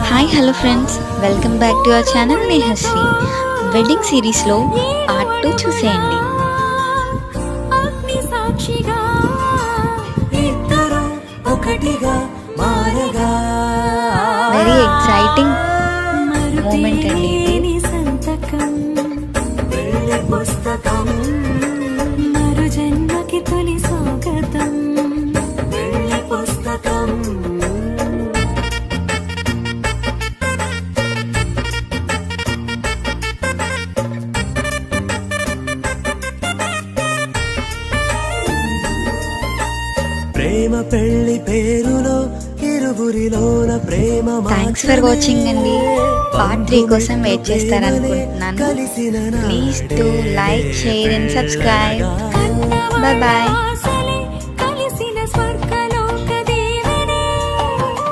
Hi hello friends, welcome back to our channel Nehasri. Wedding సిరీస్లో part 2 చూసేయండి. Very exciting moment అండి ఇది. ప్రేమ పెళ్లి పేరులో ఇరువురిలోన ప్రేమ. థ్యాంక్స్ ఫర్ వాచింగ్ అండి. పార్ట్ 3 కోసం వెయిట్ చేస్తారనుకుంటున్నాను. Please to like, share and subscribe. Bye bye.